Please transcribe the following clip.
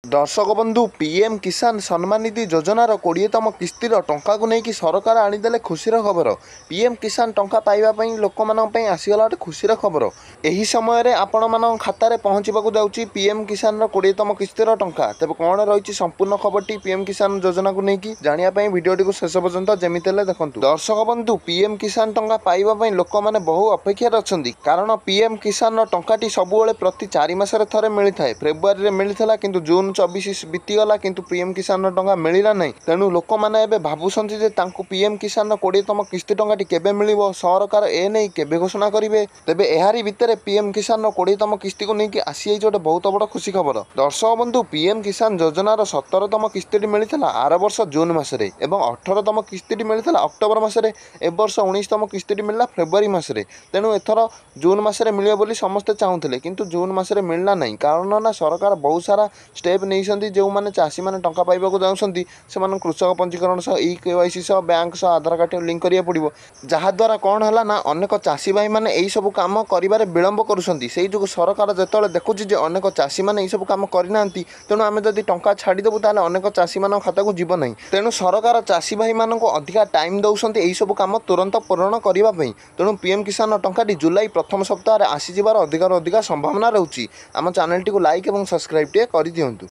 दर्शक बंधु पीएम किसान सम्मान निधि योजनार 20तम किस्तिर टंका को लेकिन सरकार आनीदे खुशीर खबर। पीएम किसान टंका पाइबापी लोक मानी आसीगला गोटे खुशीर खबर। यही समय आपण मान खातार पहुँचवाक जाऊँगी पीएम किसान 20तम किस्तिर टंका। तेज कौन रही संपूर्ण खबरटी पीएम किसान योजना को लेकिन जानापी भिडियोटी को शेष पर्यंत जमी देखु। दर्शक बंधु पीएम किसान टंका पाइबापी लोक मैंने बहु अपेक्षार अच्छा कारण पीएम किसान टंकाटी सबुले प्रति 4 मासरे थरे मिलता है। फेब्रुआरी में मिलता किंतु जून 24 बीतीगला किंतु पीएम किसान टंका मिलला नहीं। तेणु लोक मैंने भावुंट जे पीएम किसान 20तम किस्ती टंकाटी केबे मिलिबो, सरकार ए नहीं केबे घोषणा करेंगे। तेबे एहारी भितर पीएम किसान 20तम किस्ती को लेकिन आसी गोटे बहुत बड़ खुशी खबर। दर्शक बंधु पीएम किसान योजनार 17तम किस्ती मिलता आर वर्ष जून मसरे एवं 18तम किस्ती मिलता अक्टोबर मसरे। ए वर्ष 19तम किस्ती मिलला फेब्रुआरी मसरे। तेणु एथर जून मसरे मिलियो बोली समस्ते चाहूले किंतु जून मसरे मिलला नहीं कारण ना सरकार बहुत सारा स्टेप नहीं। जो मैंने चाषी मैंने टंका पाइबा जाऊँगी से कृषक पंजीकरण सह केवाईसी सह बैंक सह आधार कार्ड लिंक करिया पड़ो। जहाद्वारा कौन है ना अनेक चाषी भाई मैंने यही सब काम कर विलम्ब करुँच। जो सरकार जो देखुची अनेक चाषी मैंने यही सब काम करना तेणु आम जब टंका छाड़देबू ताल अनेक चाषी मान खाता को जीव ना। तेणु सरकार चाषी भाई मान अधिका टाइम दौरान यही सब काम तुरंत पूरण करने। तेणु पीएम किसान टंकाटी जुलाई प्रथम सप्ताह आसीजार अधिकार संभावना रोचे। आम चैनल टी लाइक और सब्सक्राइब कर दिंतु।